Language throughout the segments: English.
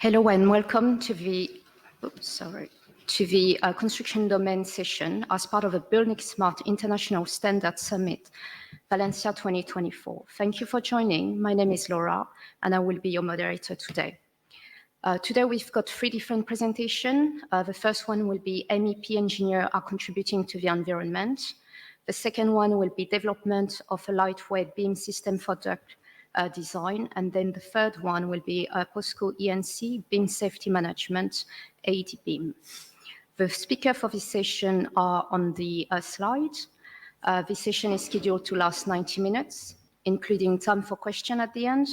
Hello and welcome to the construction domain session as part of the buildingSMART International Standard Summit, Valencia 2024. Thank you for joining. My name is Laura, and I will be your moderator today. Today we've got three different presentations. The first one will be MEP engineers are contributing to the environment. The second one will be development of a lightweight beam system for duct design, and then the third one will be POSCO ENC beam safety management, AD beam. The speakers for this session are on the slide. This session is scheduled to last 90 minutes, including time for questions at the end.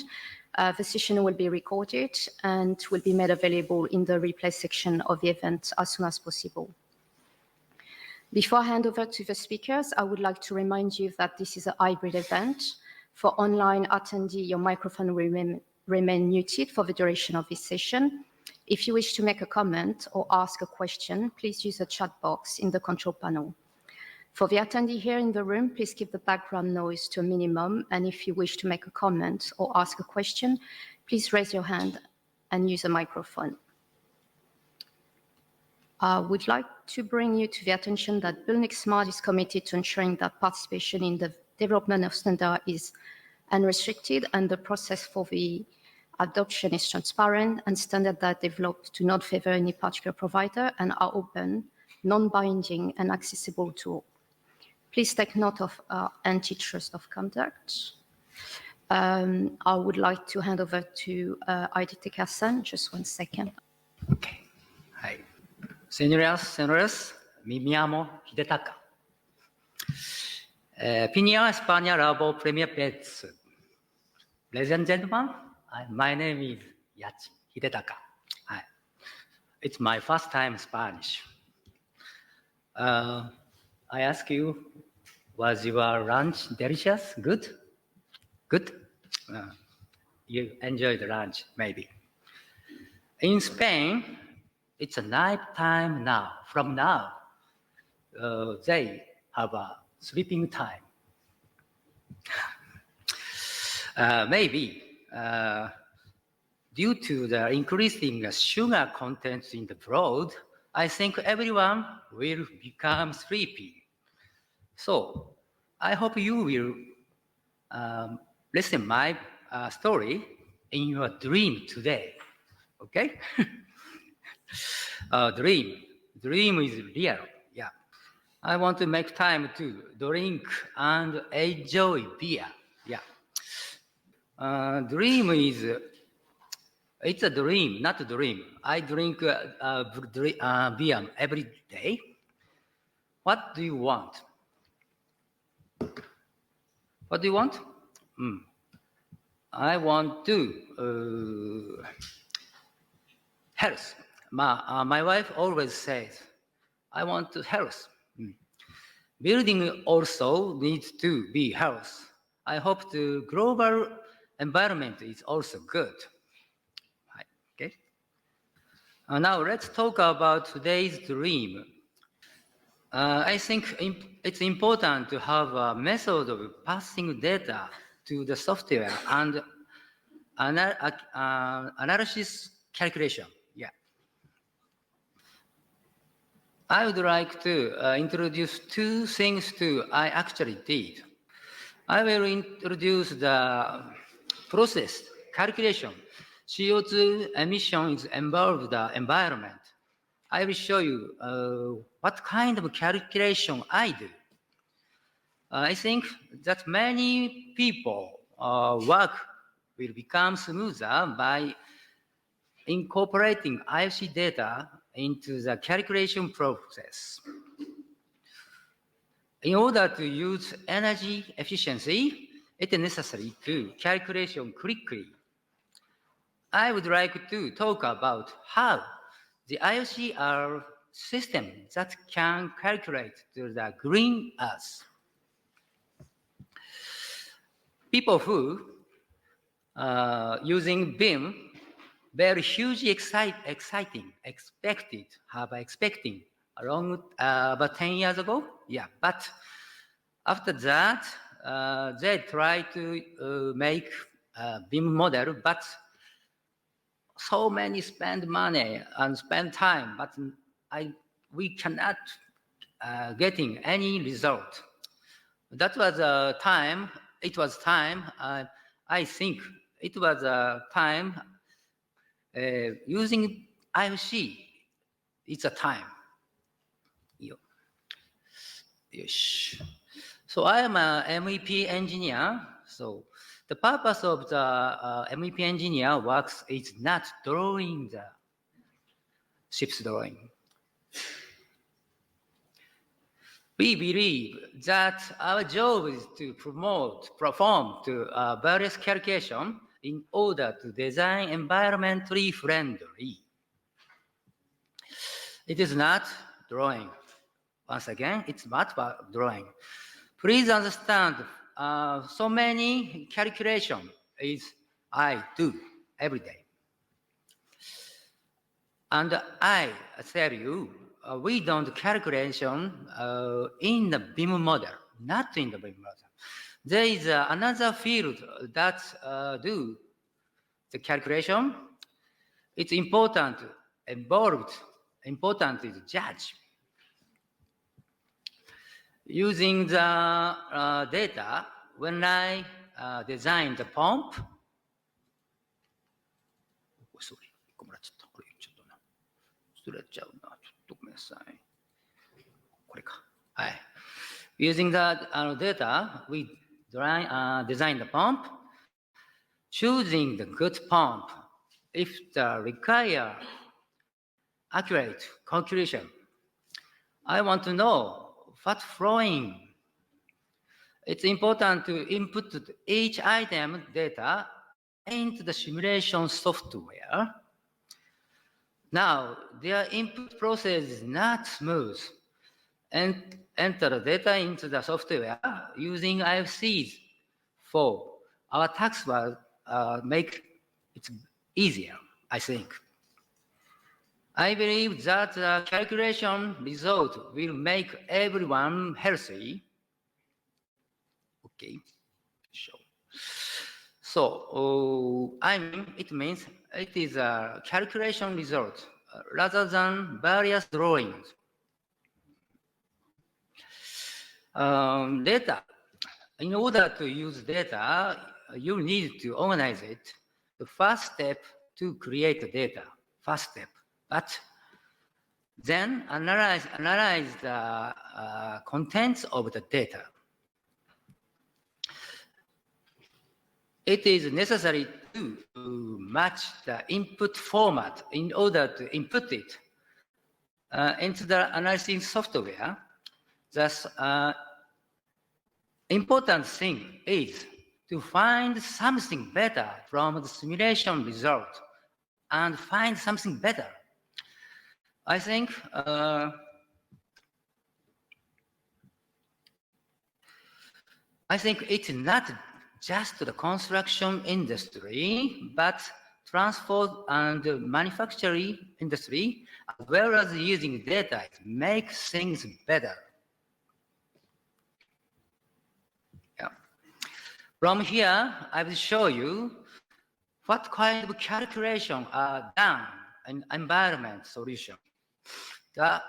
The session will be recorded and will be made available in the replay section of the event as soon as possible. Before I hand over to the speakers, I would like to remind you that this is a hybrid event. For online attendee, your microphone will remain muted for the duration of this session. If you wish to make a comment or ask a question, please use the chat box in the control panel. For the attendee here in the room, please keep the background noise to a minimum, and if you wish to make a comment or ask a question, please raise your hand and use a microphone. I would like to bring you to the attention that buildingSMART is committed to ensuring that participation in the development of standard is unrestricted and the process for the adoption is transparent, and standards that are developed do not favor any particular provider and are open, non-binding, and accessible to all. Please take note of our antitrust of conduct. I would like to hand over to Hidetaka-san. Just 1 second. Okay. Hi. Señoras, mi llamo Hidetaka. Opinion España Labo Premier Pets. Ladies and gentlemen, my name is Yachi, Hidetaka. Hi. It's my first time Spanish. I ask you, was your lunch delicious? Good? Good? You enjoyed the lunch, maybe. In Spain, it's a night time now. From now, they have a sleeping time. Maybe due to the increasing sugar content in the food, I think everyone will become sleepy. So I hope you will listen my story in your dream today. Okay? Dream is real. Yeah. I want to make time to drink and enjoy beer. Yeah. Dream is, it's a dream, not a dream. I drink beer every day. What do you want? What do you want? I want to health. My wife always says, I want to health. Building also needs to be health. I hope the global environment is also good. Okay. Now let's talk about today's dream. I think it's important to have a method of passing data to the software and analysis calculation. Yeah. I would like to introduce two things I actually did. I will introduce the process calculation. CO2 emissions involve the environment. I will show you what kind of calculation I do. I think that many people work will become smoother by incorporating IoT data into the calculation process. In order to use energy efficiency, it is necessary to calculation quickly. I would like to talk about how the IoT are systems that can calculate the green Earth. People who using BIM very hugely expecting around about 10 years ago. Yeah, but after that, they try to make a BIM model, but so many spend money and spend time, but we cannot getting any result. That was a time. It was time. I think it was a time using IOC. It's a time. Yes. So I am a MEP engineer. So the purpose of the MEP engineer works is not drawing the ship's drawing. We believe that our job is to perform various calculations in order to design environmentally friendly. It is not drawing. Once again, it's not drawing. Please understand, so many calculation is I do every day. And I tell you, we don't calculation in the BIM model, not in the BIM model. There is another field that do the calculation. It's important, important is judge. Using the data, when I designed the pump, sorry, 1個もらっちゃった。これちょっとな。ずれちゃうな。ちょっとごめんなさい。これか。はい。Using the data, we design the pump, choosing the good pump. If the require accurate calculation, I want to know what flowing. It's important to input each item data into the simulation software. Now, their input process is not smooth. And enter the data into the software using IFCs for our tax will make it easier, I think. I believe that the calculation result will make everyone healthy. Okay, so I mean, it means it is a calculation result rather than various drawings. Data. In order to use data, you need to organize it. The first step to create the data, first step. But then analyze the contents of the data. It is necessary to match the input format in order to input it into the analysis software. The important thing is to find something better from the simulation result and find something better. I think it's not just the construction industry, but transport and manufacturing industry, as well as using data to make things better. Yeah. From here, I will show you what kind of calculation are done in environment solution. The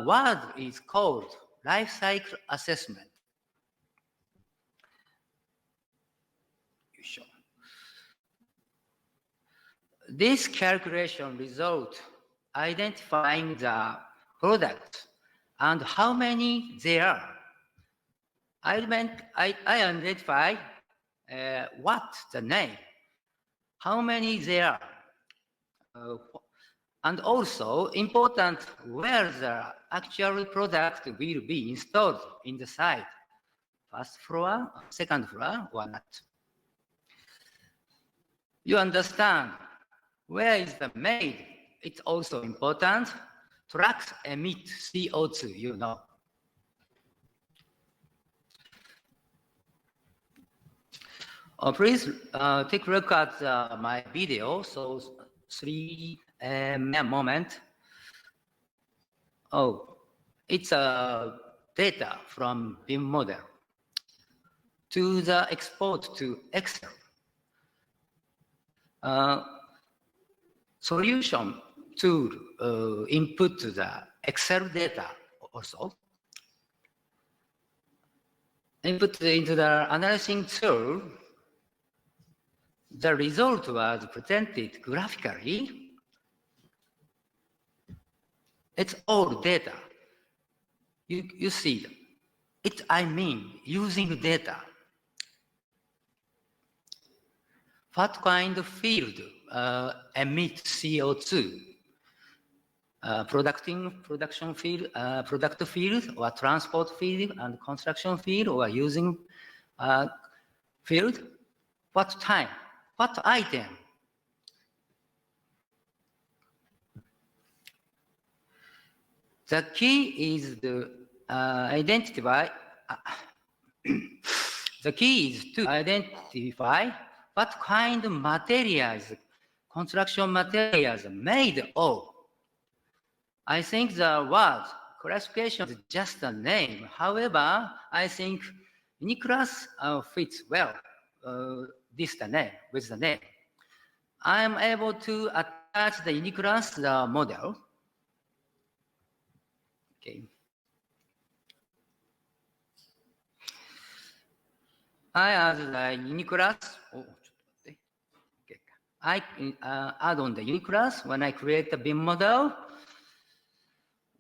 word is called life cycle assessment. This calculation result identifying the product and how many there are. I identify what the name, how many there are, and also important where the actual product will be installed in the site, first floor, second floor, or not. You understand where is the made? It's also important. Trucks emit CO2, you know. Please take a look at my video. So 3 moment. Oh, it's data from BIM model to the export to Excel. solution tool input the Excel data also. Input into the analyzing tool, the result was presented graphically. It's all data. You see it, I mean, using data. What kind of field emits CO2? Production field, product field, or transport field, and construction field, or using field? What time? What item? The key is to identify. The key is to identify what kind of materials, construction materials are made of. I think the word classification is just a name. However, I think Uniclass fits well with the name. I am able to attach the Uniclass model. Okay. I add the Uniclass. Okay. I add on the Uniclass when I create the BIM model.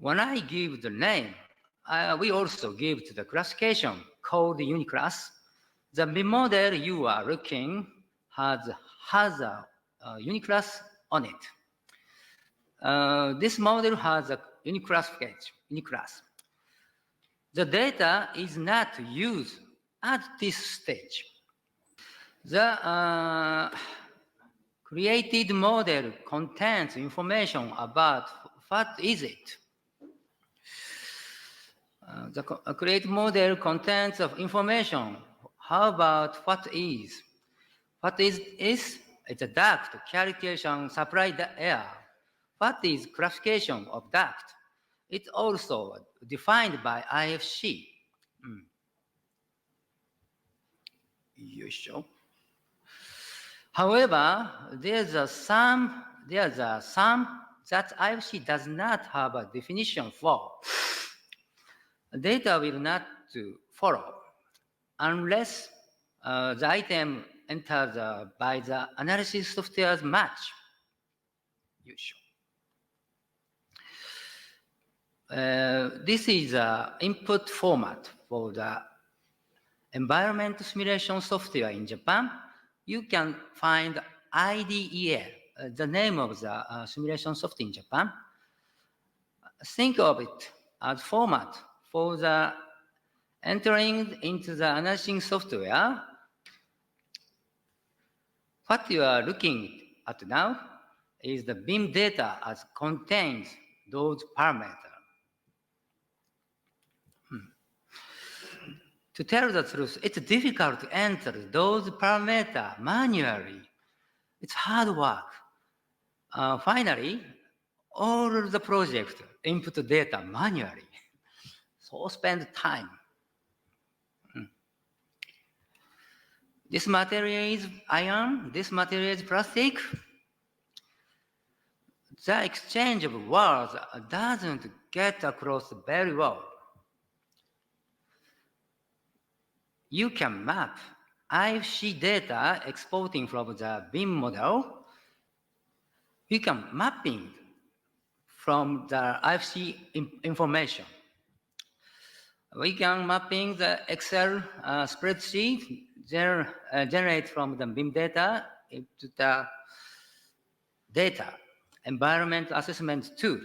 When I give the name, we also give to the classification called Uniclass. The BIM model you are looking has a Uniclass on it. This model has a Uniclass. The data is not used at this stage. The created model contains information about what is it. The created model contains of information. How about what is? What is it's a duct calculation supply the air. What is classification of duct? It's also defined by IFC. However, there's a some that IFC does not have a definition for. Data will not follow unless the item entered by the analysis software's match. This is the input format for the environment simulation software in Japan. You can find IDEA, the name of the simulation software in Japan. Think of it as format for the entering into the analyzing software. What you are looking at now is the BIM data as contains those parameters. To tell the truth, it's difficult to enter those parameters manually. It's hard work. Finally, all of the project input data manually. So spend time. This material is iron, this material is plastic. The exchange of words doesn't get across very well. You can map IFC data exporting from the BIM model. You can mapping from the IFC information. We can mapping the Excel spreadsheet generate from the BIM data into the data environment assessment tool.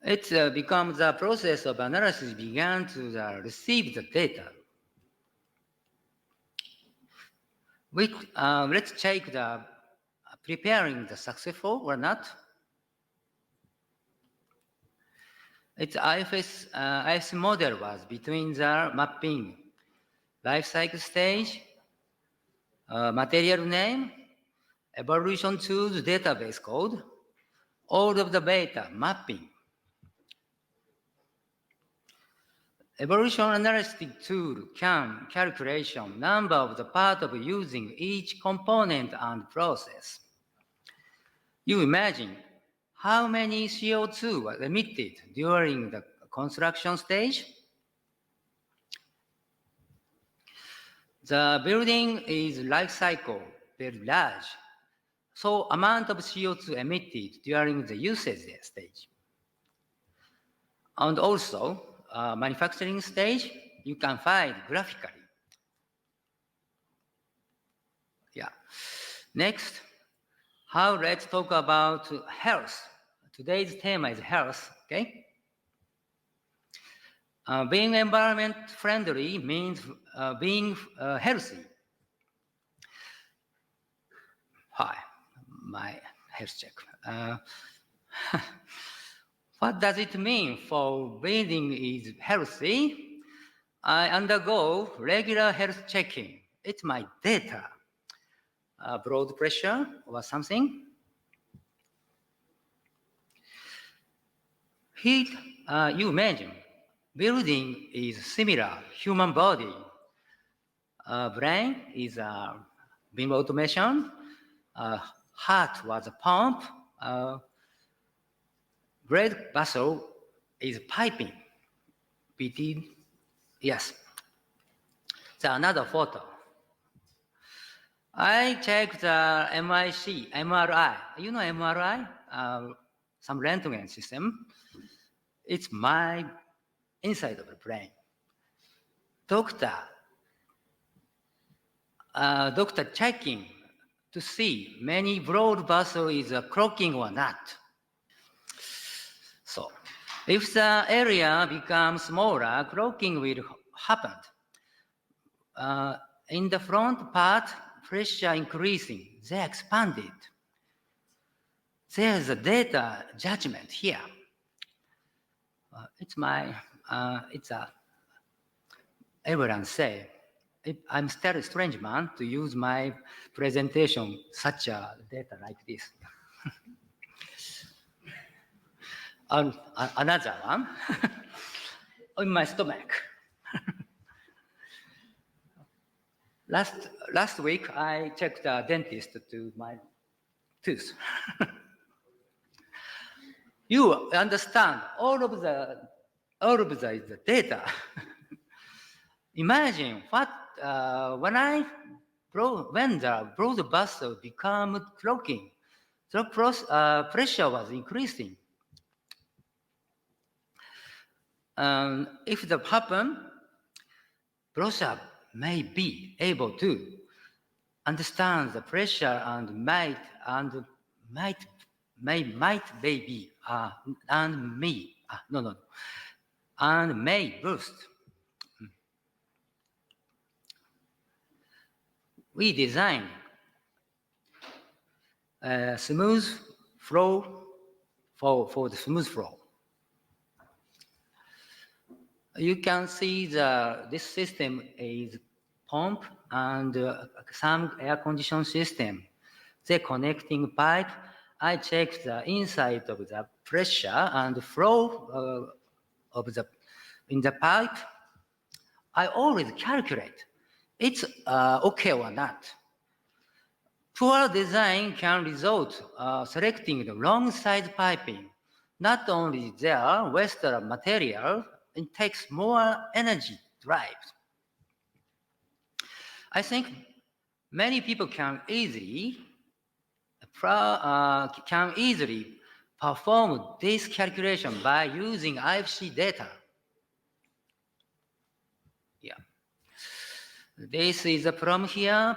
It becomes the process of analysis began to receive the data. Let's check the preparing the successful or not. Its IFC model was between the mapping, life cycle stage, material name, evaluation tools, database code, all of the data mapping. Evolution analytic tool can calculation number of the part of using each component and process. You imagine how many CO2 was emitted during the construction stage? The building is life cycle very large, so amount of CO2 emitted during the usage stage. And also, manufacturing stage, you can find graphically. Yeah. Next, let's talk about health. Today's theme is health, okay? Being environment friendly means being healthy. Hi, my health check. What does it mean for building is healthy? I undergo regular health checking. It's my data. Blood pressure or something. Heat, you imagine, building is similar, human body. Brain is beam automation. Heart was a pump. Blood vessel is piping. BT, yes. So another photo. I checked the MRI. You know MRI? Some Röntgen system. It's my inside of the brain. Doctor checking to see many blood vessel is clogging or not. So, if the area becomes smaller, clogging will happen. In the front part, pressure increasing, they expanded. There's a data judgment here. Everyone say, I'm still a strange man to use my presentation, such a data like this. Another one, in my stomach. Last week, I checked the dentist to my tooth. You understand all of the data. Imagine what when the blood vessel become clogging, the pressure was increasing. If that happen, browser may be able to understand the pressure and may boost. We designed a smooth flow for the smooth flow. You can see this system is pump and some air conditioning system. The connecting pipe, I check the inside of the pressure and flow in the pipe. I always calculate it's okay or not. Poor design can result selecting the wrong size piping. Not only there, Western material, it takes more energy drive. I think many people can easily perform this calculation by using IFC data. Yeah. This is a problem here.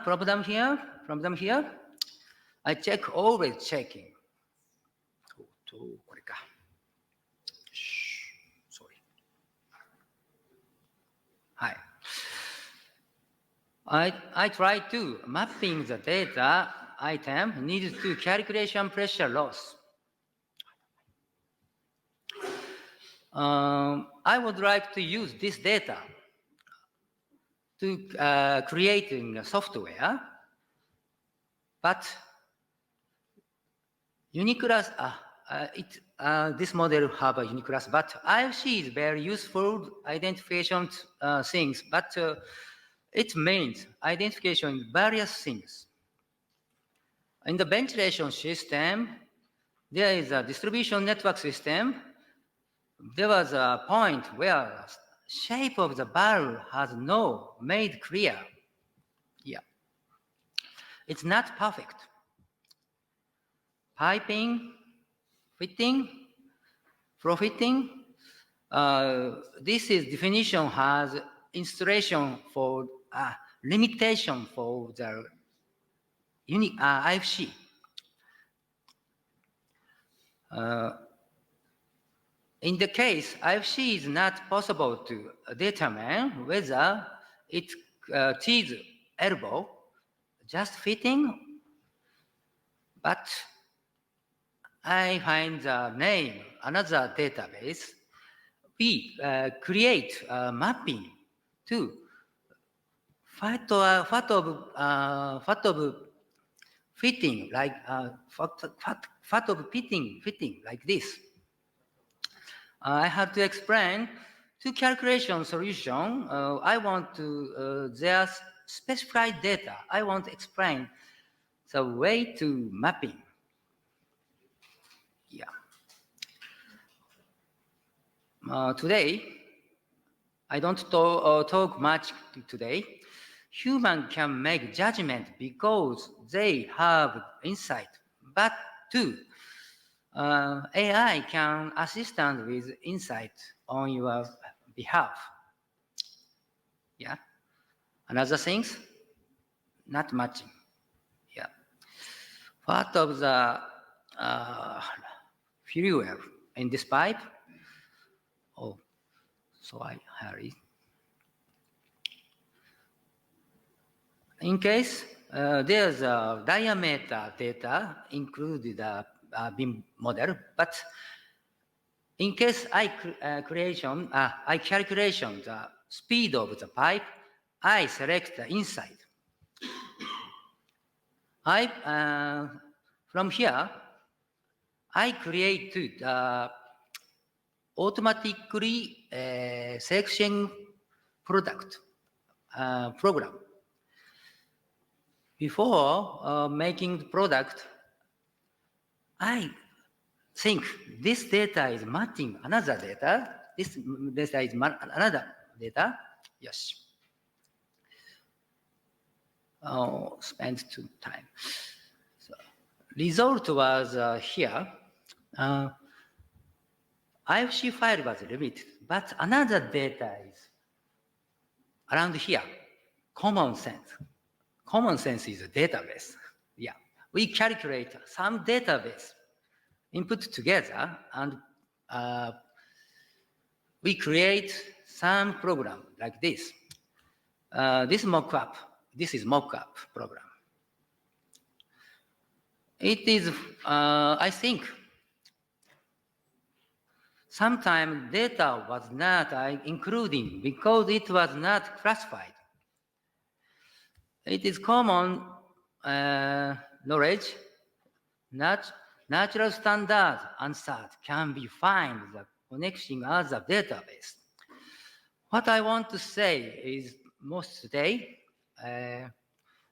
I always checking. Sorry. Hi. I try to mapping the data item needs to calculation pressure loss. I would like to use this data to creating a software, but this model have a unique class, but IFC is very useful identification things, but it means identification in various things. In the ventilation system, there is a distribution network system. There was a point where shape of the barrel has no made clear. Yeah, it's not perfect. Piping, fitting, profitting. This is definition has installation for limitation for the unique IFC. In the case, IFC is not possible to determine whether it is elbow just fitting, but I find the name, another database. We create a mapping to what of fitting, like what of fitting like this. I have to explain to calculation solution. I want to their specified data. I want to explain the way to mapping. Yeah. Today, I don't talk much today. Human can make judgment because they have insight, but too, AI can assist with insight on your behalf. Yeah. Another things, not matching. Yeah. Part of the fuel in this pipe. Oh, so I hurry. In case there's a diameter data included the beam model, but in case I calculation the speed of the pipe, I select the inside. From here, I create automatically selection product program. Before making the product, I think this data is matching another data. This data is another data. Yes. Spend too time. So, result was here. IFC file was limited, but another data is around here. Common sense. Common sense is a database. Yeah. We calculate some database, input together, and we create some program like this. This is mock-up program. It is, I think, sometimes data was not including because it was not classified. It is common knowledge, natural standard answer can be found the connection as a database. What I want to say is most today,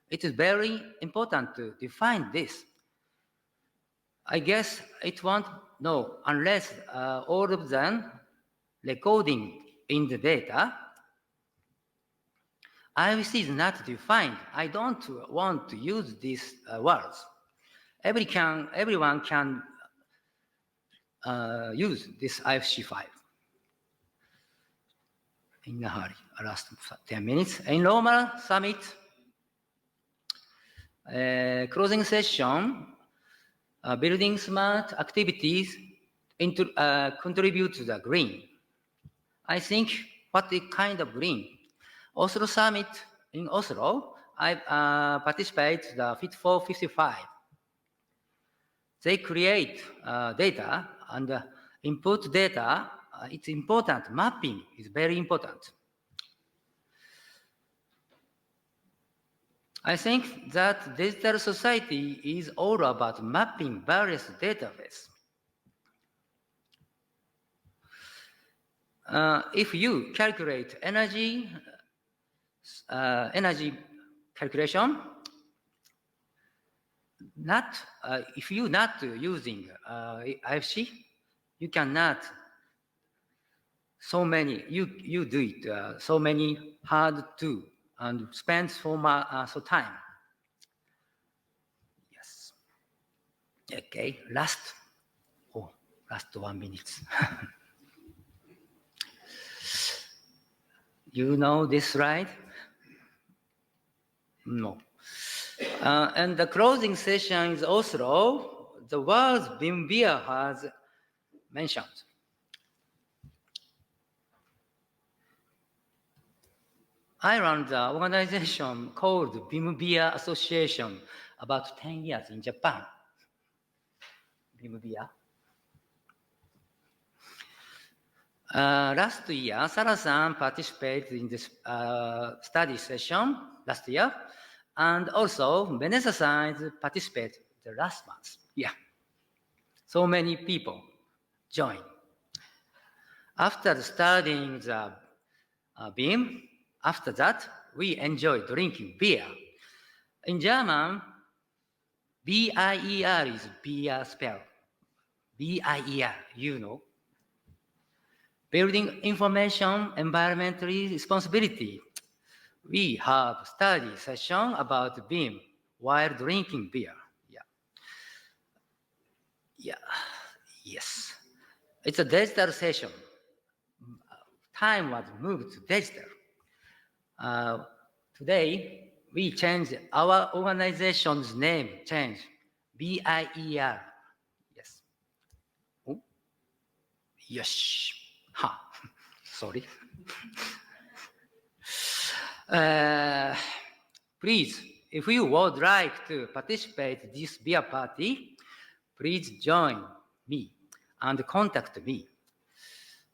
it is very important to define this. I guess it won't know unless all of them recording in the data. IVC is not defined. I don't want to use these words. Everyone can use this IFC file. In a hurry, last 10 minutes. In normal summit, closing session, building smart activities contribute to the green. I think what is kind of green? Oslo summit in Oslo, I participate the Fit for 55. They create data and input data. It's important. Mapping is very important. I think that digital society is all about mapping various databases. If you calculate energy calculation, if you not using IFC, you cannot so many, you do it so many hard to and spend so much so time. Yes. Okay, last 1 minute. You know this slide? No. And the closing session is also the words Bimbia has mentioned. I ran the organization called Bimbia Association about 10 years in Japan. Bimbia. Last year, Sarah-san participated in this study session last year, and also Vanessa-san participated the last month. Yeah, so many people joined. After studying the beam, after that, we enjoy drinking beer. In German, B-I-E-R is beer spell. B-I-E-R, you know. Building information environmental responsibility. We have study session about BIM while drinking beer. Yes. It's a digital session. Time was moved to digital. Today, we changed our organization's name, BIER. Yes. Oh. Yes. Ha. Sorry. Please, if you would like to participate in this beer party, please join me and contact me.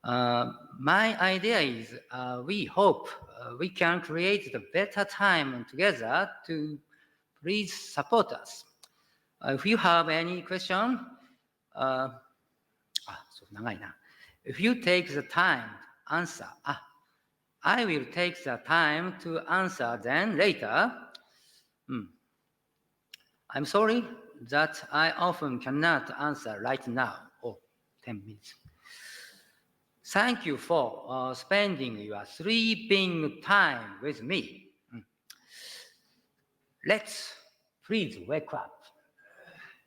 My idea is we hope we can create a better time together to please support us. If you have any question, if you take the time to answer, I will take the time to answer then later. I'm sorry that I often cannot answer right now. 10 minutes. Thank you for spending your sleeping time with me. Let's please wake up.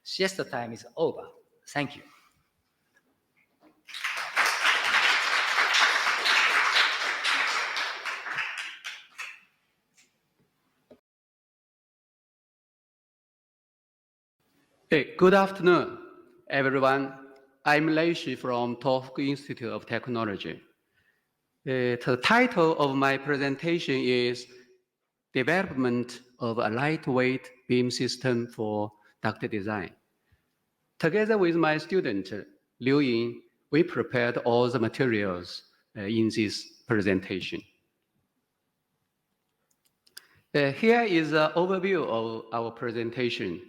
Siesta time is over. Thank you. Hey, good afternoon, everyone. I'm Yachi from Tohoku Institute of Technology. The title of my presentation is Development of a Lightweight Beam System for Duct Design. Together with my student, Ying, we prepared all the materials in this presentation. Here is an overview of our presentation.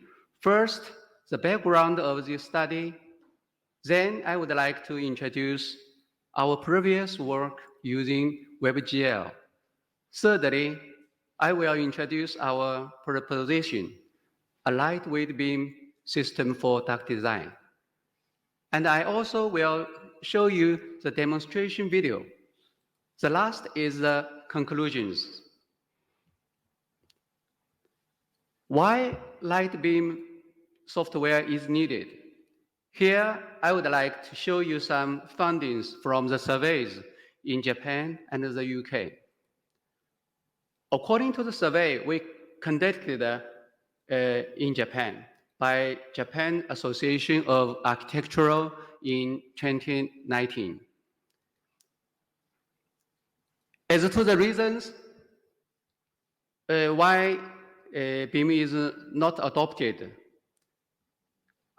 First, the background of this study. Then I would like to introduce our previous work using WebGL. Thirdly, I will introduce our proposition, a lightweight beam system for duct design. And I also will show you the demonstration video. The last is the conclusions. Why light beam software is needed? Here, I would like to show you some findings from the surveys in Japan and the UK. According to the survey we conducted in Japan by Japan Association of Architectural in 2019. As to the reasons why BIM is not adopted,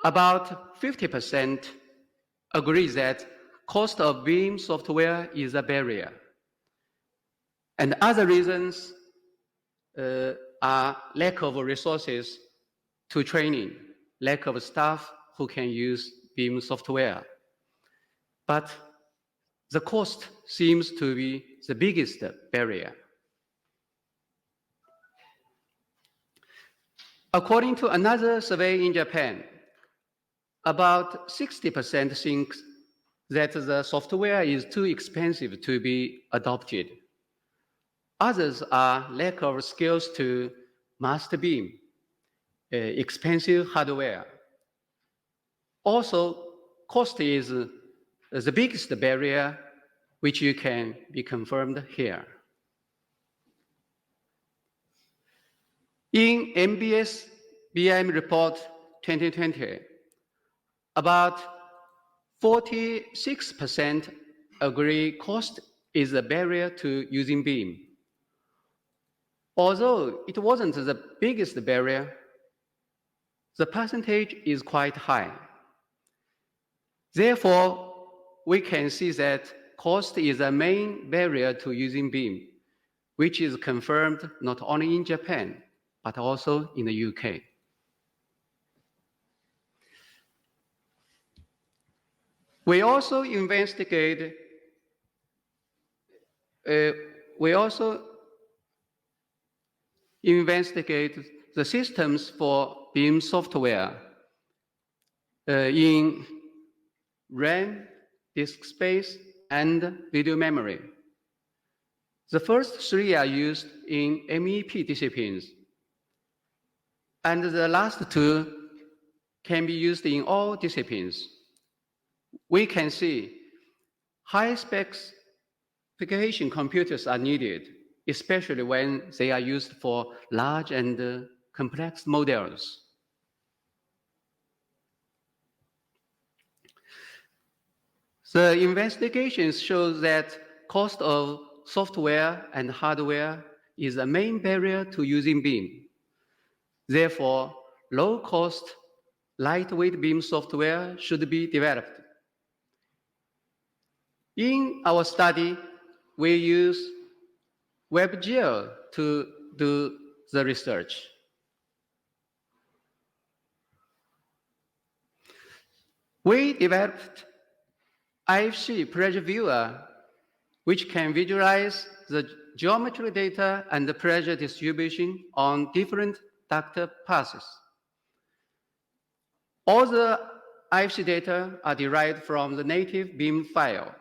about 50% agree that cost of BIM software is a barrier. And other reasons are lack of resources to training, lack of staff who can use BIM software. But the cost seems to be the biggest barrier. According to another survey in Japan, about 60% think that the software is too expensive to be adopted. Others are lack of skills to master beam, expensive hardware. Also, cost is the biggest barrier, which you can be confirmed here. In MBS BIM report 2020, about 46% agree cost is a barrier to using BIM. Although it wasn't the biggest barrier, the percentage is quite high. Therefore, we can see that cost is a main barrier to using BIM, which is confirmed not only in Japan, but also in the UK. We also investigate the systems for BIM software in RAM, disk space, and video memory. The first three are used in MEP disciplines, and the last two can be used in all disciplines. We can see high specification computers are needed, especially when they are used for large and complex models. The investigations show that cost of software and hardware is a main barrier to using BIM. Therefore, low-cost, lightweight BIM software should be developed. In our study, we use WebGL to do the research. We developed IFC pressure viewer, which can visualize the geometry data and the pressure distribution on different duct passes. All the IFC data are derived from the native BIM file.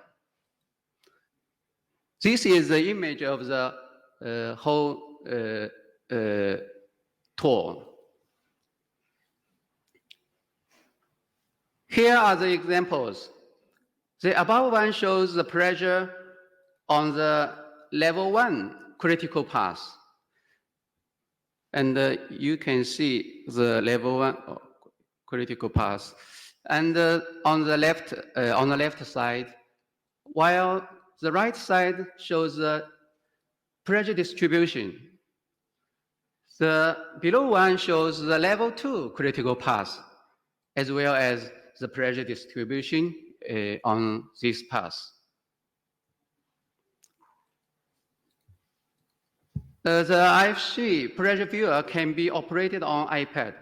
This is the image of the whole tour. Here are the examples. The above one shows the pressure on the level 1 critical path. And you can see the level 1 critical path. And on the left side, while the right side shows the pressure distribution. The below one shows the level 2 critical path, as well as the pressure distribution on this path. The IFC pressure viewer can be operated on iPad.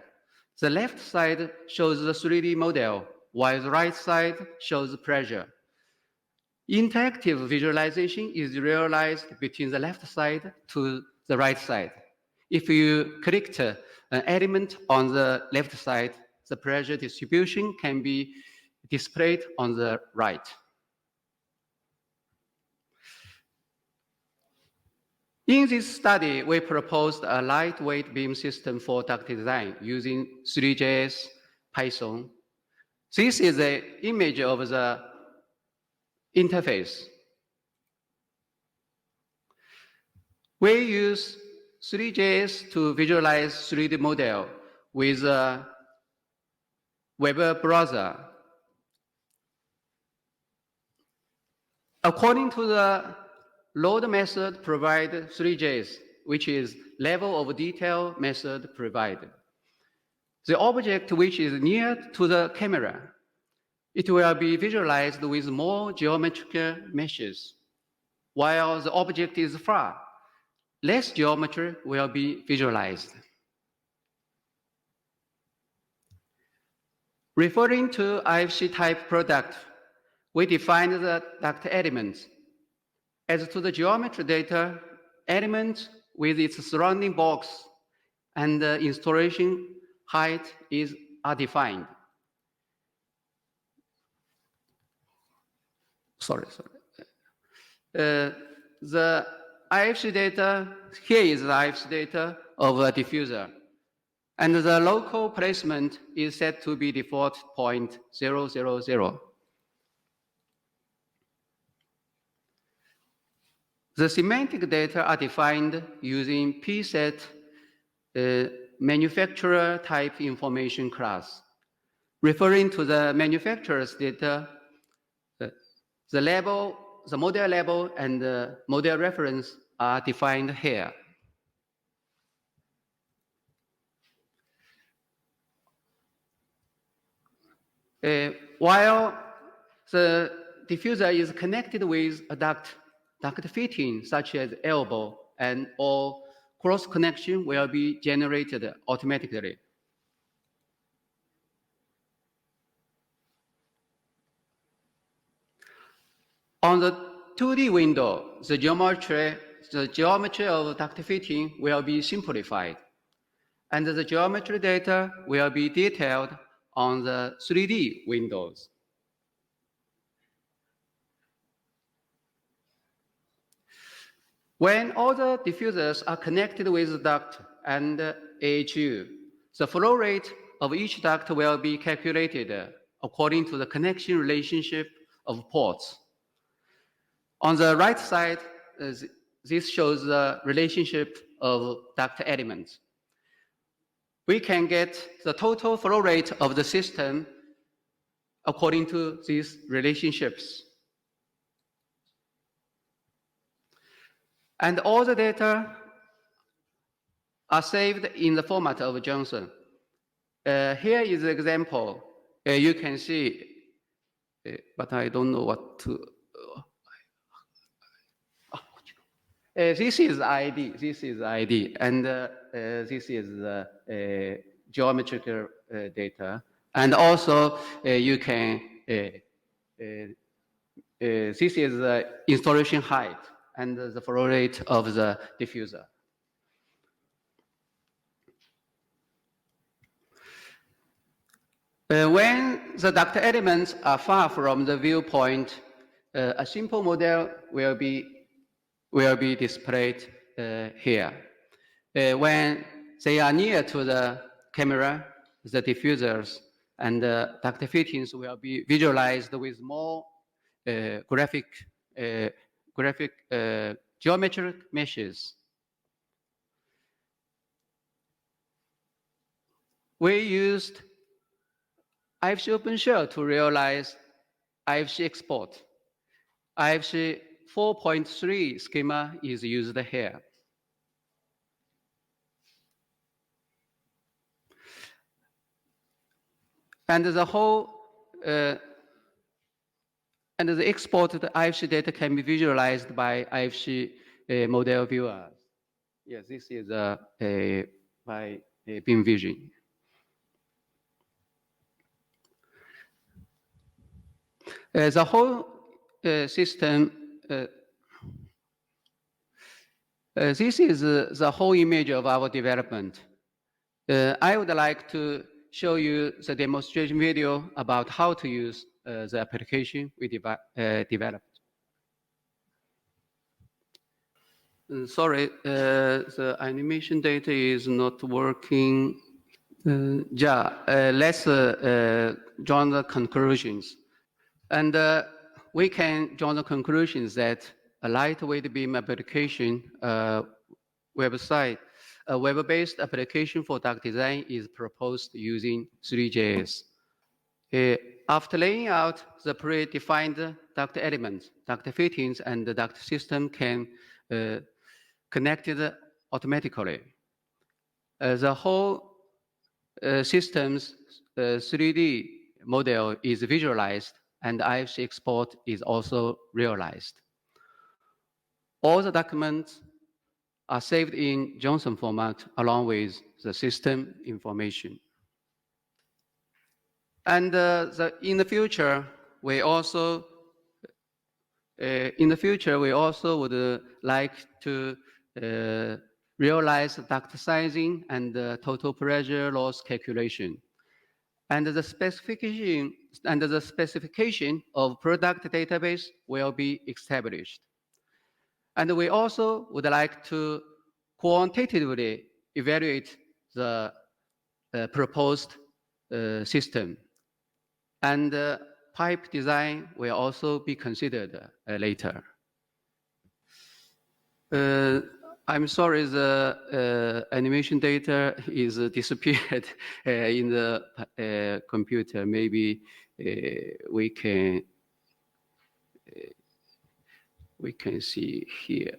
The left side shows the 3D model, while the right side shows the pressure. Interactive visualization is realized between the left side to the right side. If you click an element on the left side, the pressure distribution can be displayed on the right. In this study, we proposed a lightweight BIM system for duct design using 3JS Python. This is an image of the interface. We use 3JS to visualize 3D model with a web browser. According to the load method provided 3JS, which is level of detail method provided. The object which is near to the camera, it will be visualized with more geometrical meshes, while the object is far, less geometry will be visualized. Referring to IFC type product, we define the duct elements. As to the geometry data, element with its surrounding box and the installation height are defined. Sorry. The IFC data, here is the IFC data of a diffuser. And the local placement is set to be default 0.000. The semantic data are defined using pset manufacturer type information class. Referring to the manufacturer's data, the model label and the model reference are defined here. While the diffuser is connected with a duct fitting, such as elbow, and all cross connection will be generated automatically. On the 2D window, the geometry of duct fitting will be simplified, and the geometry data will be detailed on the 3D windows. When all the diffusers are connected with the duct and AHU, the flow rate of each duct will be calculated according to the connection relationship of ports. On the right side, this shows the relationship of duct elements. We can get the total flow rate of the system according to these relationships. And all the data are saved in the format of JSON. Here is the example. You can see, but I don't know what to. This is ID, and this is the geometrical data. And also, you can, this is the installation height and the flow rate of the diffuser. When the duct elements are far from the viewpoint, a simple model will be displayed here. When they are near to the camera, the diffusers and the duct fittings will be visualized with more graphic geometric meshes. We used IFC OpenShell to realize IFC export. IFC 4.3 schema is used here. And the whole and the exported IFC data can be visualized by IFC model viewers. Yes, this is by Beam Vision. The whole system. This is the whole image of our development. I would like to show you the demonstration video about how to use the application we developed. Sorry, the animation data is not working. Let's draw the conclusions. And we can draw the conclusions that a lightweight beam application website, a web-based application for duct design is proposed using 3JS. After laying out the predefined duct elements, duct fittings and the duct system can connected automatically. The whole system's 3D model is visualized and IFC export is also realized. All the documents are saved in JSON format along with the system information. And in the future, we also in the future, we also would like to realize duct sizing and total pressure loss calculation. And the specification of product database will be established. And we also would like to quantitatively evaluate the proposed system. And pipe design will also be considered later. I'm sorry, the animation data is disappeared in the computer. Maybe we can see here.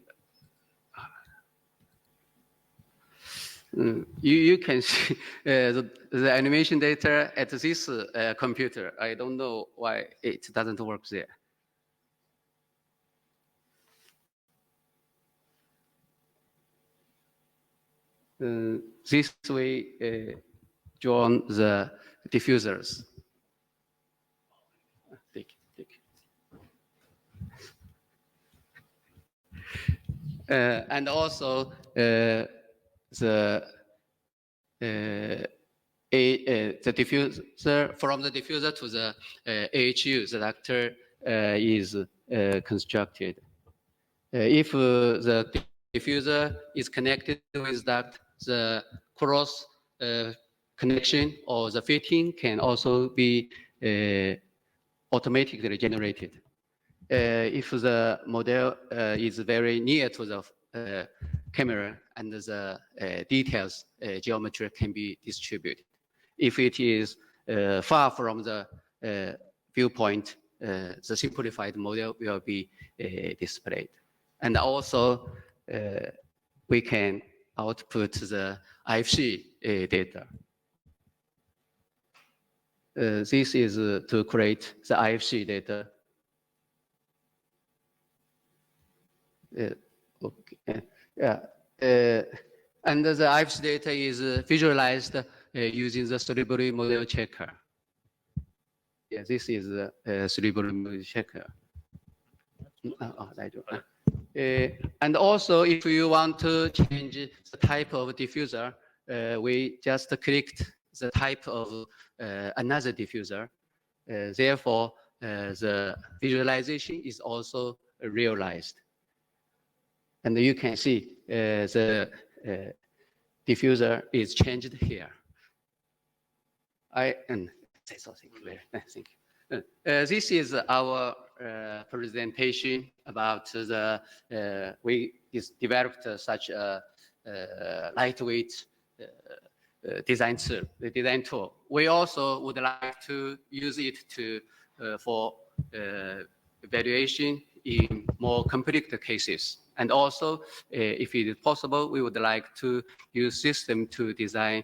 You can see the animation data at this computer. I don't know why it doesn't work there. This way, drawn the diffusers. And also the diffuser, from the diffuser to the AHU, the ductor is constructed. If the diffuser is connected with duct, the cross connection or the fitting can also be automatically generated. If the model is very near to the camera and the details geometry can be distributed. If it is far from the viewpoint, the simplified model will be displayed. And also, we can output the IFC data. This is to create the IFC data. Okay. Yeah. And the IFC data is visualized using the cerebral model checker. Yeah, this is the cerebral model checker. And also, if you want to change the type of diffuser, we just clicked the type of another diffuser. Therefore, the visualization is also realized. And you can see the diffuser is changed here. Say something clear. Thank you. This is our presentation about the we developed such a lightweight design tool. We also would like to use it to for evaluation in more complex cases. And also, if it is possible, we would like to use system to design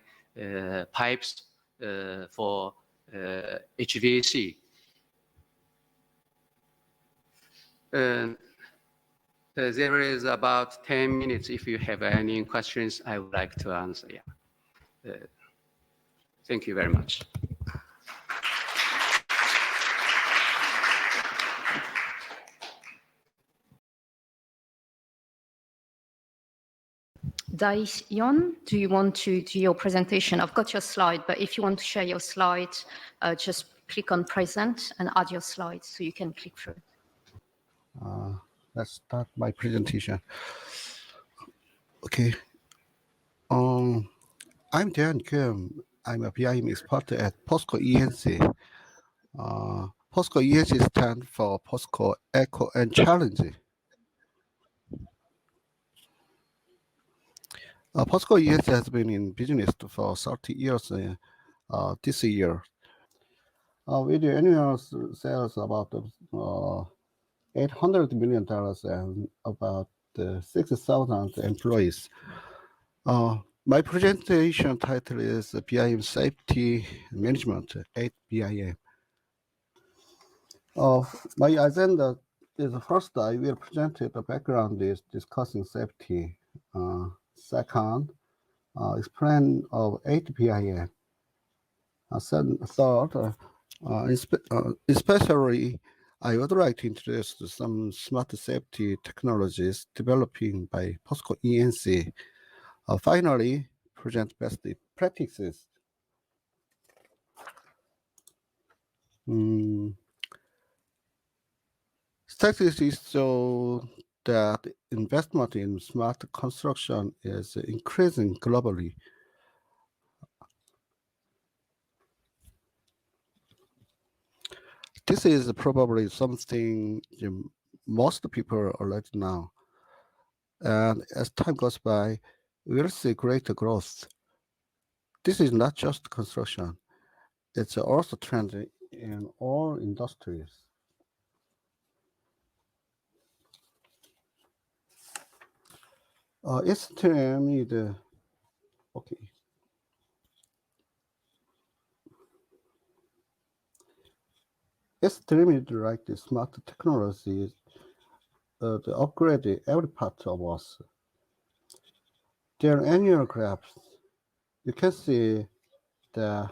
pipes for HVAC. There is about 10 minutes. If you have any questions, I would like to answer. Yeah. Thank you very much. Dae-yeon, do you want to do your presentation? I've got your slide, but if you want to share your slide, just click on present and add your slides so you can click through. Let's start my presentation. Okay. I'm Dae-yeon Keum. I'm a BIM expert at POSCO ENC. POSCO ENC stands for POSCO Echo and Challenge. POSCO ENC has been in business for 30 years this year. We do annual sales about $800 million and about 6,000 employees. My presentation title is BIM Safety Management at BIM. My agenda is first, I will present the background is discussing safety. Second, explain of 8 BIM. Third, especially I would like to introduce some smart safety technologies developing by POSCO ENC. Finally, present best practices. Statistics show that investment in smart construction is increasing globally. This is probably something most people already know. And as time goes by, we'll see greater growth. This is not just construction. It's also trend in all industries. Estimated, okay. Estimated like the smart technology, the upgrade every part of us. Their annual graphs, you can see that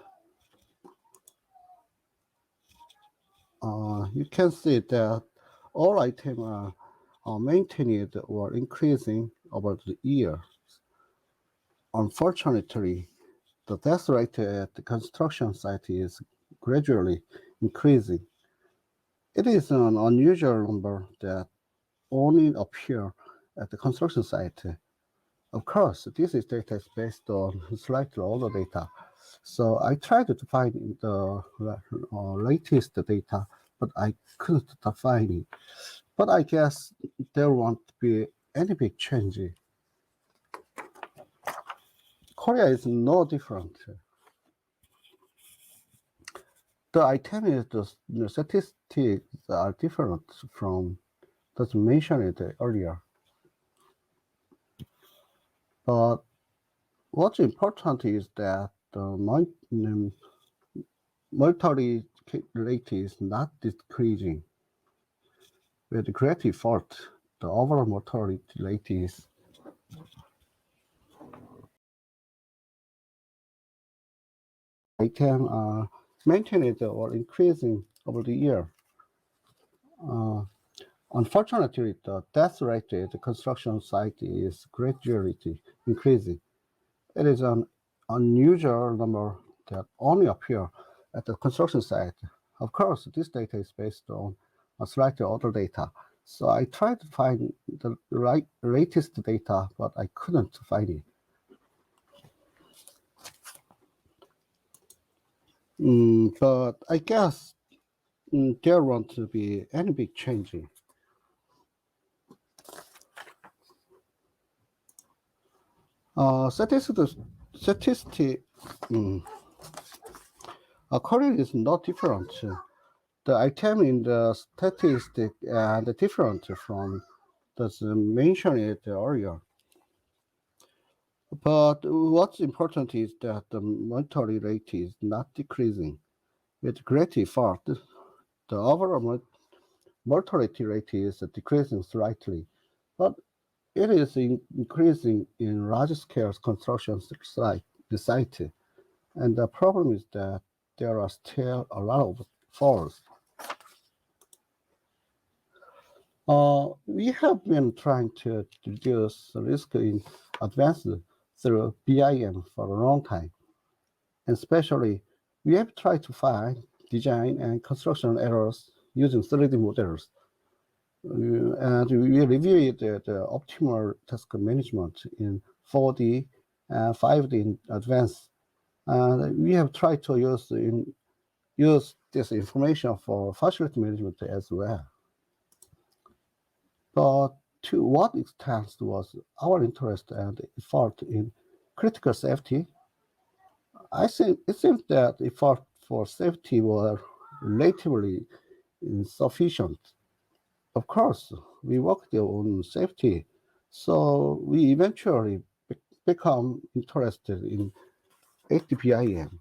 all items are maintained or increasing over the year. Unfortunately, the death rate at the construction site is gradually increasing. It is an unusual number that only appear at the construction site. Of course, this data is based on slightly older data. So I tried to find the latest data, but I couldn't find it. But I guess there won't be any big change. Korea is no different. The itinerary, the statistics are different from those mentioned earlier. But what's important is that the mortality rate is not decreasing. With great effort, the overall mortality rate is item maintained or increasing over the year. Unfortunately, the death rate at the construction site is gradually increasing. It is an unusual number that only appear at the construction site. Of course, this data is based on a slightly older data. So I tried to find the latest data, but I couldn't find it. But I guess there won't be any big change. Statistic Korea is not different. The item in the statistic and different from the mentioned earlier. But what's important is that the mortality rate is not decreasing. With great effort, the overall mortality rate is decreasing slightly, but it is increasing in large-scale construction site. And the problem is that there are still a lot of falls. We have been trying to reduce the risk in advance through BIM for a long time. And especially, we have tried to find design and construction errors using 3D models. And we reviewed the optimal task management in 4D and 5D in advance. And we have tried to use this information for facility management as well. But to what extent was our interest and effort in critical safety? I think it seems that effort for safety were relatively insufficient. Of course, we worked on safety, so we eventually become interested in HDPIM.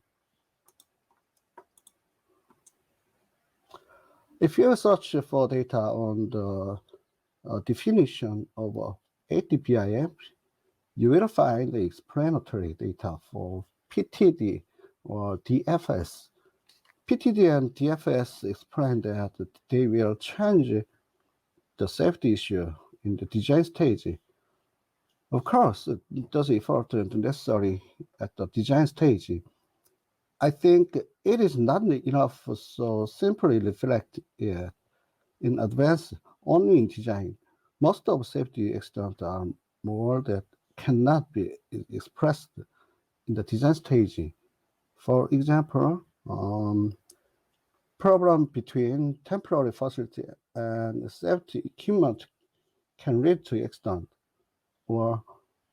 If you search for data on the definition of HDPIM, you will find the explanatory data for PTD or DFS. PTD and DFS explained that they will change the safety issue in the design stage. Of course, those efforts are necessary at the design stage. I think it is not enough to simply reflect it in advance only in design. Most of safety extents are more that cannot be expressed in the design stage. For example, problem between temporary facility and safety equipment can lead to accident, or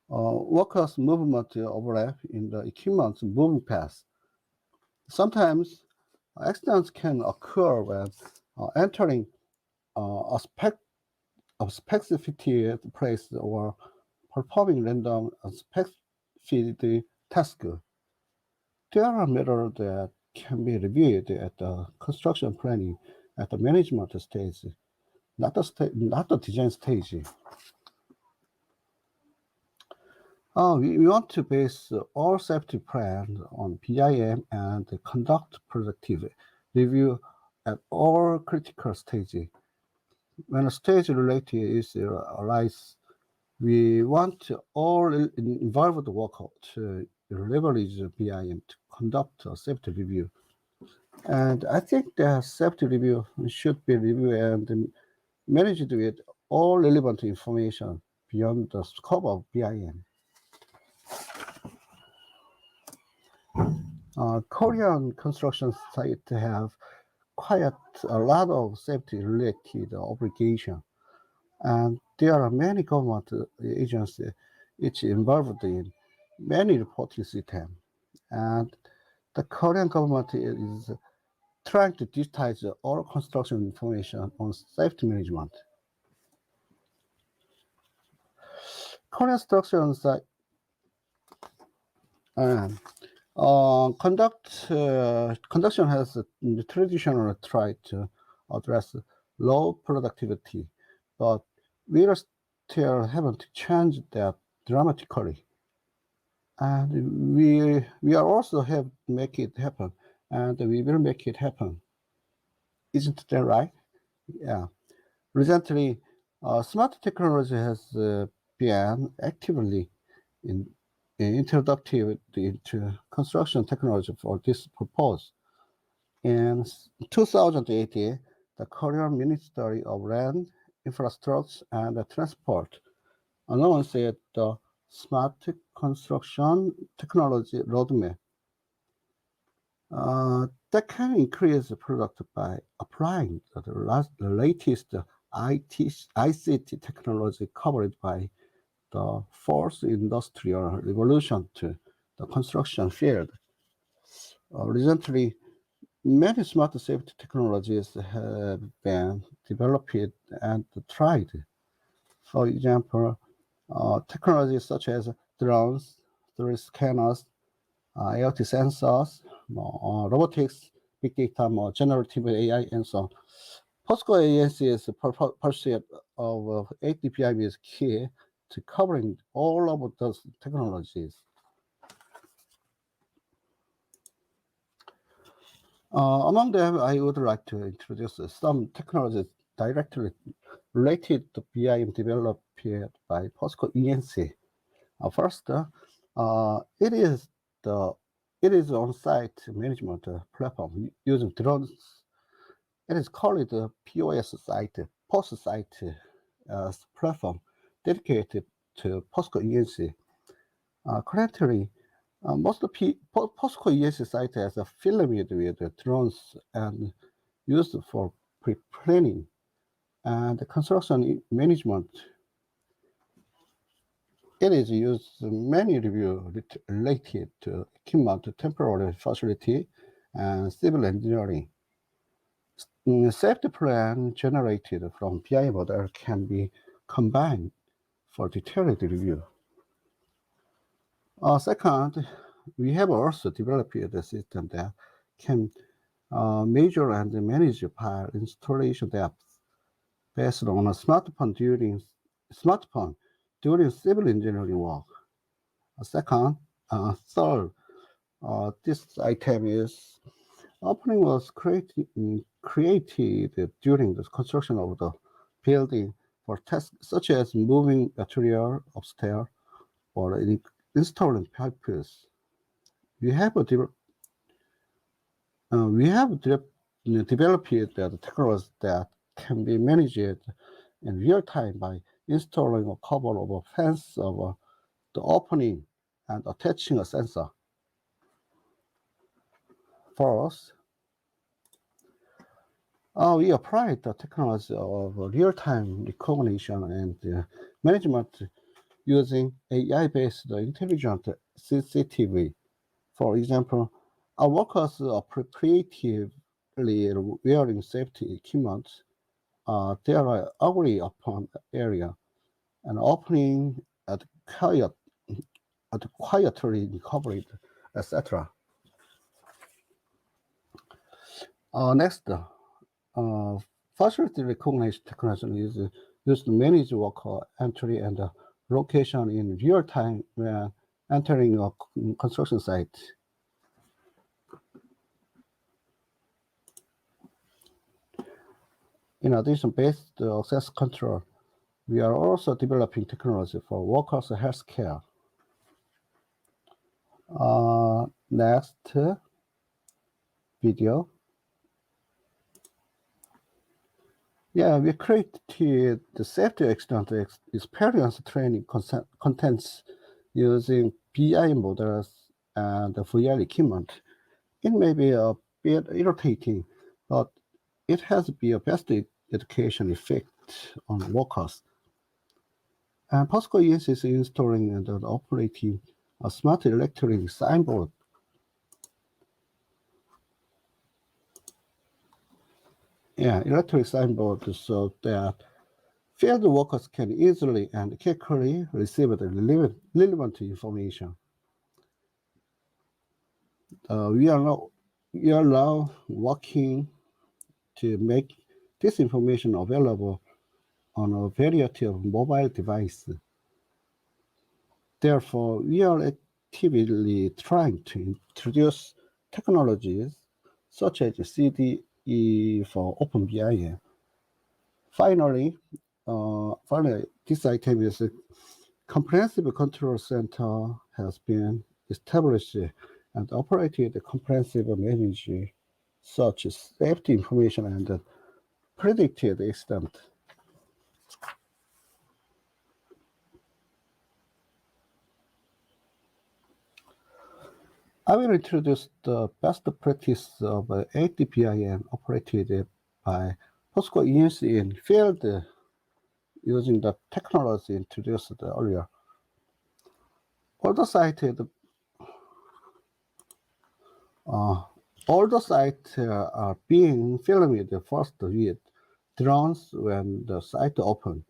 workers' movement overlap in the equipment's moving path. Sometimes accidents can occur when entering a specific place or performing random specific task. There are matters that can be reviewed at the construction planning at the management stage, not the design stage. We want to base all safety plans on BIM and conduct productive review at all critical stages. When a stage-related issue arises, we want all involved workers to leverage BIM to conduct a safety review. And I think the safety review should be reviewed and managed with all relevant information beyond the scope of BIM. Korean construction sites have quite a lot of safety-related obligations, and there are many government agencies each involved in many reporting systems. And the Korean government is trying to digitize all construction information on safety management. Korean construction site conduction has traditionally tried to address low productivity, but we still haven't changed that dramatically. And we are also have to make it happen, and we will make it happen. Isn't that right? Yeah. Recently, smart technology has been actively in, introduced into construction technology for this purpose. In 2018, the Korean Ministry of Land, Infrastructure and Transport announced the Smart Construction Technology Roadmap that can increase the product by applying the latest ICT technology covered by the fourth industrial revolution to the construction field. Recently, many smart safety technologies have been developed and tried. For example, technologies such as drones, 3D scanners, IoT sensors, robotics, big data, generative AI, and so on. POSCO AENC's pursuit of ADPIM is key to covering all of those technologies. Among them, I would like to introduce some technologies directly related to BIM developed by POSCO ENC. First, it is on-site management platform using drones. It is called the POS site, POS site platform dedicated to POSCO ENC. Currently, most POSCO ENC sites are filmed with drones and used for pre-planning and construction management. It is used in many reviews related to equipment, temporary facility, and civil engineering. Safety plan generated from PI model can be combined for detailed review. Second, we have also developed a system that can measure and manage pile installation depth based on a smartphone during civil engineering work. Third, this item is Opening was created during the construction of the building for tasks such as moving material upstairs or installing pipes. We have developed the technology that can be managed in real time by installing a cover of a fence over the opening and attaching a sensor. First, we applied the technology of real-time recognition and management using AI-based intelligent CCTV. For example, our workers appropriately wearing safety equipment. They are agree upon area and opening quietly recovered, etc. Next, facility recognition technology is used to manage worker entry and location in real time when entering a construction site. In addition, based access control, we are also developing technology for workers' health care. Next video. Yeah, we created the safety accident experience training contents using BI models and VR equipment. It may be a bit irritating, but it has been a best education effect on workers. And POSCO is installing and operating a smart electronic signboard. Yeah, electronic signboard so that field workers can easily and quickly receive the relevant information. We are now working to make this information available on a variety of mobile devices. Therefore, we are actively trying to introduce technologies such as CDE for OpenBIM. Finally, this item is a comprehensive control center has been established and operated comprehensive manage such as safety information and predicted accident. I will introduce the best practice of ADBIM operated by POSCO ENC in field using the technology introduced earlier. All the sites are being filmed first with drones when the site open.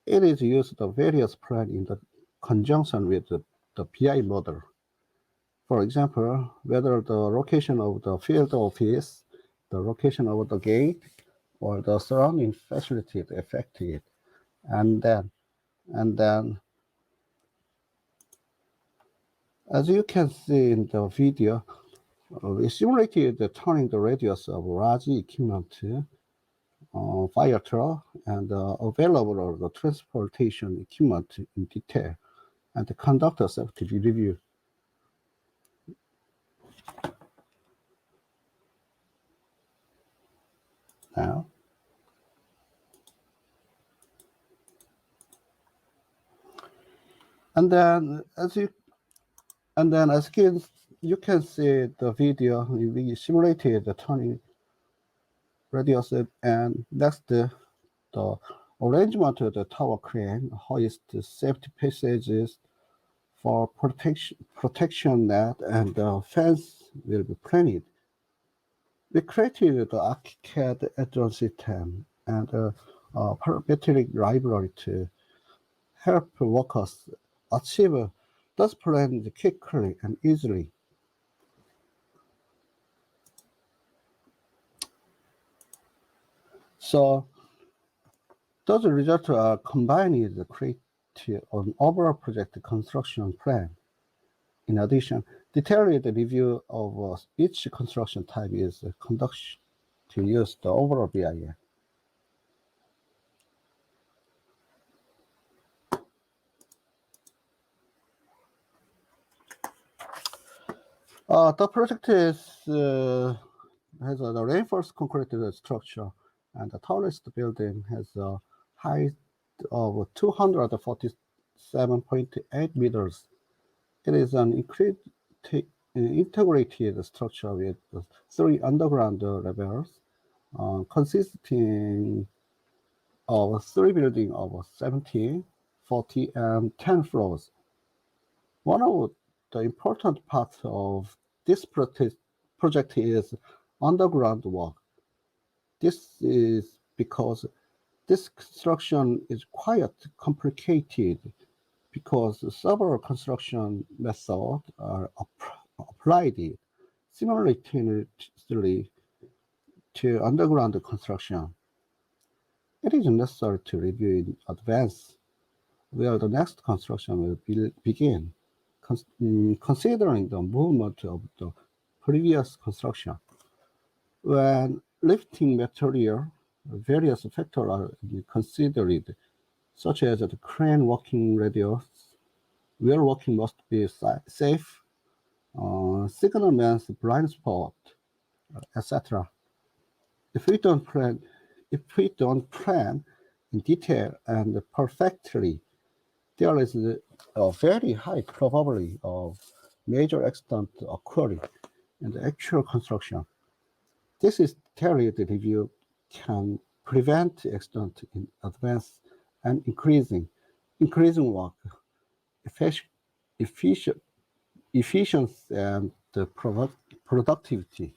It is used the various plan in the conjunction with the PI model. For example, whether the location of the field office, the location of the gate, or the surrounding facility affected. And then, as you can see in the video, we simulated turning the radius of large equipment, fire truck, and available the transportation equipment in detail, and conduct a safety review. Now, and then as you can see the video, we simulated the turning radius and next the arrangement of the tower crane, hoist safety passages for protection net, and the fence will be planned. We created the ArchiCAD add-on system and a parametric library to help workers achieve those plans quickly and easily. So those results are combined to create an overall project construction plan. In addition, detailed review of each construction type is conducted to use the overall BIM. The project has a reinforced concrete structure, and the tallest building has a height of 247.8 meters. It is an integrated structure with 3 underground levels, consisting of 3 buildings of 70, 40, and 10 floors. One of the important parts of this project is underground work. This is because this construction is quite complicated because several construction methods are applied simultaneously to underground construction. It is necessary to review in advance where the next construction will begin, considering the movement of the previous construction. When lifting material, various factors are considered, such as the crane working radius, where working must be safe, signalman's blind spot, etc. If we don't plan in detail and perfectly, there is a very high probability of major accident occurring in the actual construction. This is detailed review can prevent accident in advance and increasing work efficiency and productivity.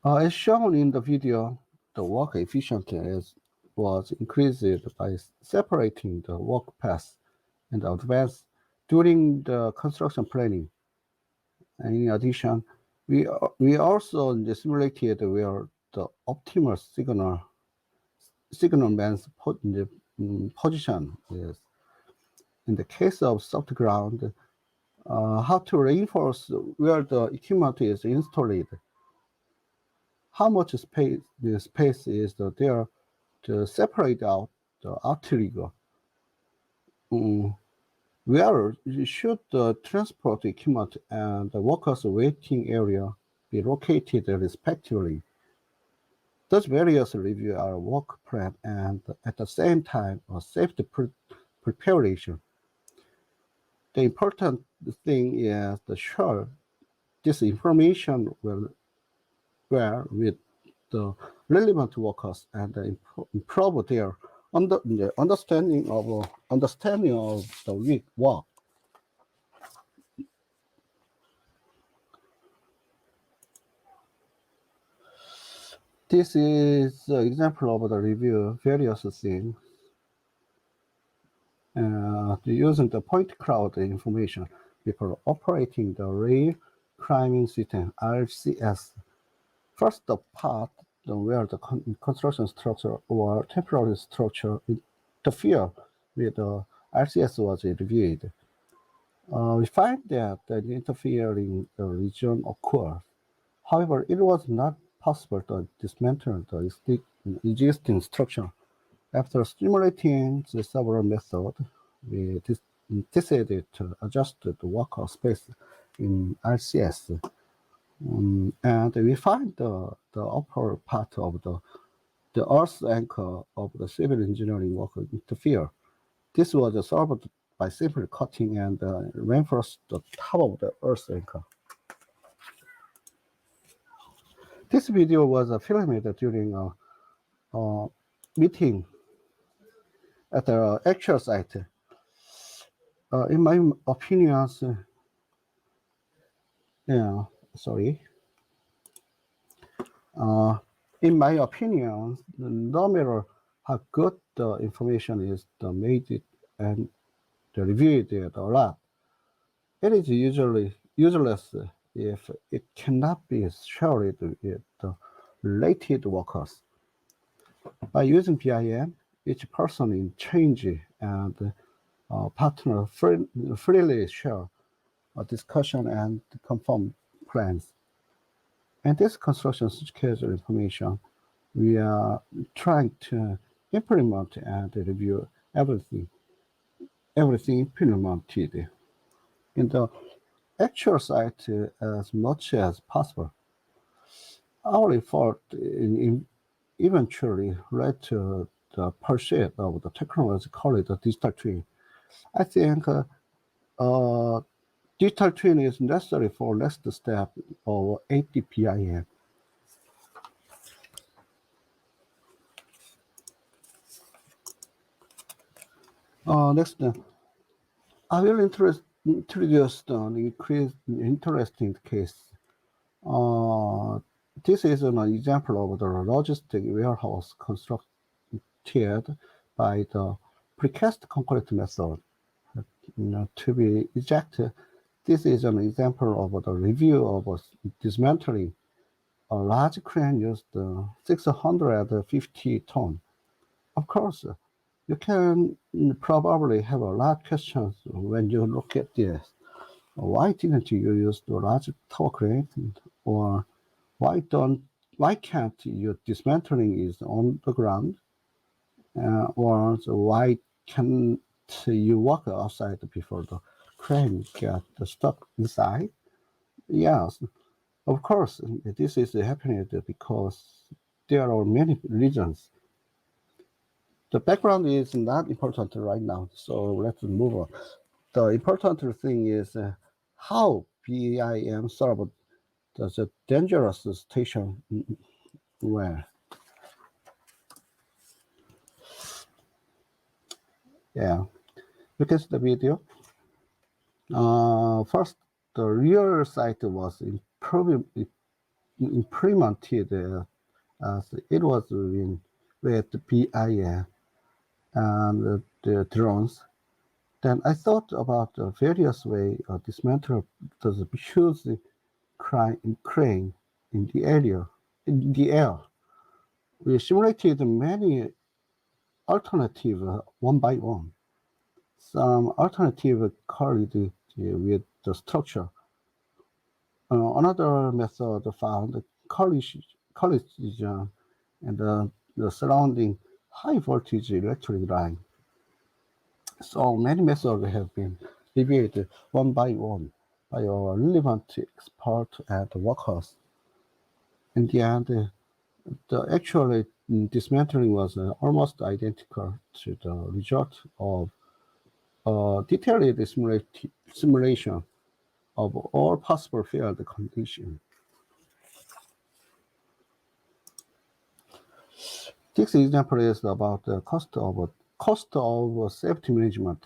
As shown in the video, the work efficiency was increased by separating the work paths in advance during the construction planning. And in addition, we also simulated where the optimal signalman's position is. In the case of soft ground, how to reinforce where the equipment is installed. How much space is there to separate out the outrigger? Where should the transport equipment and the workers' waiting area be located respectively? Those various review our work plan and at the same time a safety preparation. The important thing is to share this information were with the relevant workers and improve their understanding of the work. This is an example of the review various things using the point cloud information before operating the rail climbing system RCS. First, the part where the construction structure or temporary structure interfere with the RCS was reviewed. We find that the interfering region occurs. However, it was not possible to dismantle the existing structure. After simulating the several methods, we decided to adjust the worker space in RCS. And we find the upper part of the earth anchor of the civil engineering work interfere. This was solved by simply cutting and reinforced the top of the earth anchor. This video was filmed during a meeting at the actual site. In my opinion, in my opinion, no matter how good the information is made it and reviewed it a lot, it is usually useless if it cannot be shared with the related workers. By using BIM, each person in change and partner freely share a discussion and confirm plans. And this construction schedule information, we are trying to implement and review everything implemented in the actual site as much as possible. Our effort eventually led to the pursuit of the technology called the digital twin. I think digital twin is necessary for next step of ADPIM. Next, I will introduce the interesting case. This is an example of the logistic warehouse constructed by the precast concrete method. To be exact, this is an example of the review of dismantling a large crane used 650 ton. Of course, you can probably have a lot of questions when you look at this. Why didn't you use the large tower crane? Or why can't you dismantling is on the ground? Or why can't you walk outside before the crane get stuck inside? Yes, of course, this is happening because there are many reasons. The background is not important right now, so let's move on. The important thing is how BIM solved the dangerous station where. Yeah, look at the video. First, the real site was implemented as it was with BIM and the drones. Then I thought about the various ways to dismantle the huge crane in the air. We simulated many alternatives one by one. Some alternative correlated with the structure. Another method found collision and the surrounding high voltage electric line. So many methods have been reviewed one by one by our relevant experts and workers. In the end, the actual dismantling was almost identical to the result of a detailed simulation of all possible field conditions. This example is about the cost of safety management.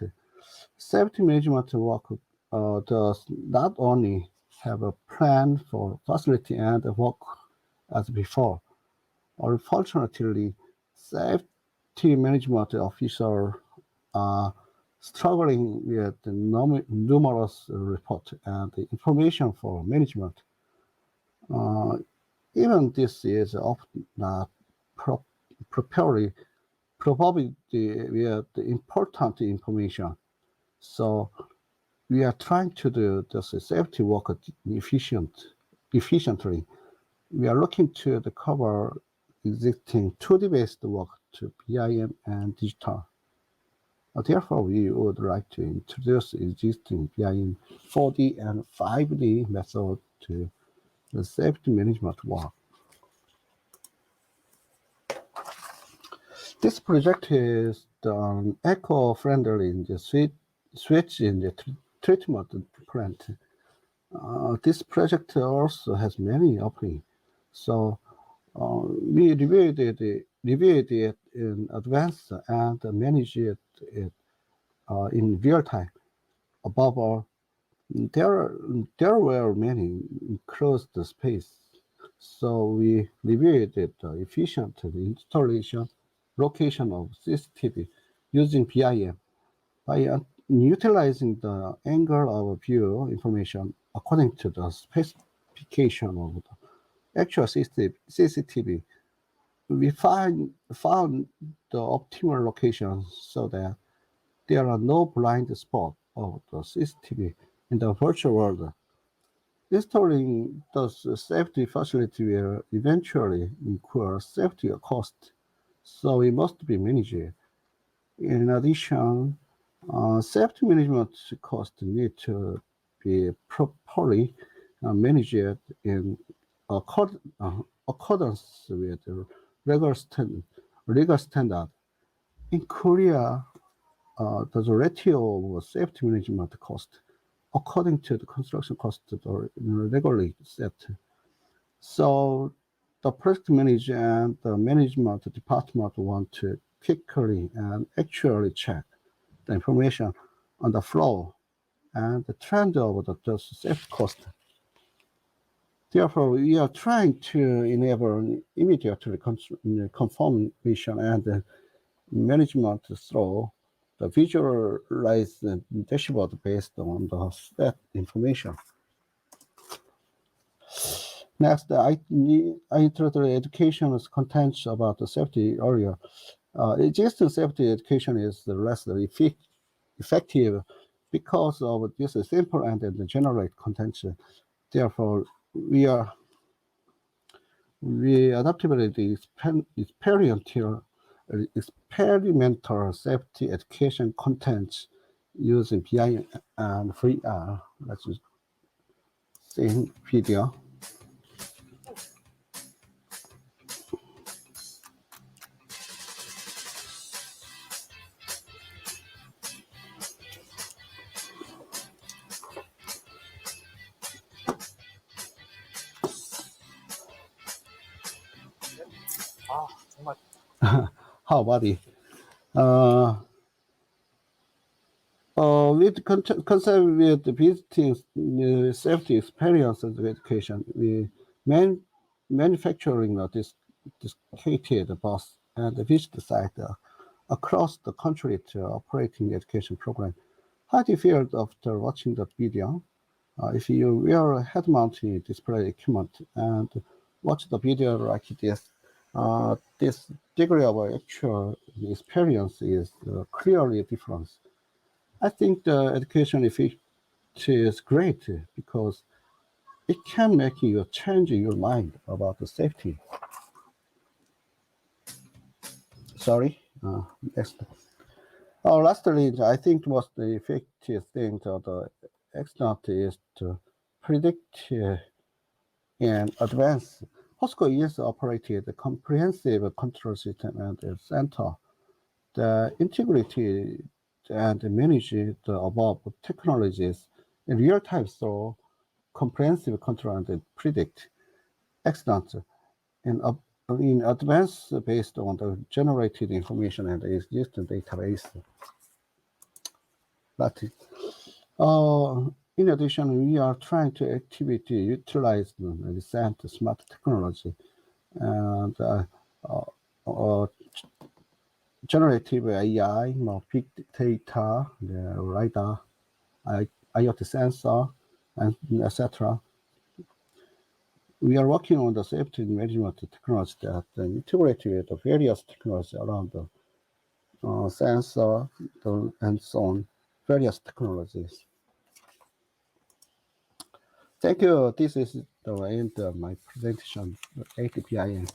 Safety management work does not only have a plan for facility and work as before. Unfortunately, safety management officers are struggling with the numerous reports and information for management. Even this is often not properly probably with the important information. So we are trying to do the safety work efficiently. We are looking to cover existing 2D-based work to BIM and digital. Therefore, we would like to introduce existing BIM 4D and 5D method to the safety management work. This project is done eco-friendly in the switch in the treatment plant. This project also has many openings, so we reviewed it in advance and managed it in real time. Above all, there were many enclosed space, so we reviewed it efficient installation, location of CCTV using BIM by utilizing the angle of view information according to the specification of the actual CCTV. we found the optimal location so that there are no blind spots of the CCTV in the virtual world. Installing those safety facility will eventually incur safety cost, so it must be managed. In addition, safety management costs need to be properly managed in accordance with legal standard. In Korea, the ratio of safety management cost according to the construction cost are regularly set. So the project manager and the management department want to quickly and actually check the information on the flow and the trend of the safety cost. Therefore, we are trying to enable immediate confirmation and management through the visualized dashboard based on the stat information. Next, I introduced education's contents about the safety earlier. Existing safety education is less effective because of this simple and generate content. Therefore, we adaptability experimental safety education content using BIM and VR. Let's see video. How about it? With concept with visiting safety experiences education, we manufacturing a dedicated bus and visit the site across the country to operating education program. How do you feel after watching that video? If you wear a head-mounted display equipment and watch the video like this, this degree of actual experience is clearly different. I think the education effect is great because it can make you change your mind about the safety. Sorry, next. Lastly, I think most effective thing of the XNOT is to predict in advance. POSCO is operated a comprehensive control system and a center. The integrity and manage the above technologies in real time through comprehensive control and predict. Excellent. In advance based on the generated information and existing database. That's it. In addition, we are trying to actively utilize the recent smart technology and generative AI, big data, the radar, IoT sensor, and etc. We are working on the safety management technology that integrate with the various technologies around the sensor and so on, various technologies. Thank you. This is the end of my presentation, ATPIN.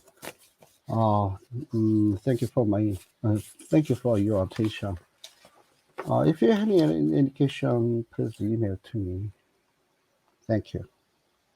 Thank you for your attention. If you have any indication, please email to me. Thank you.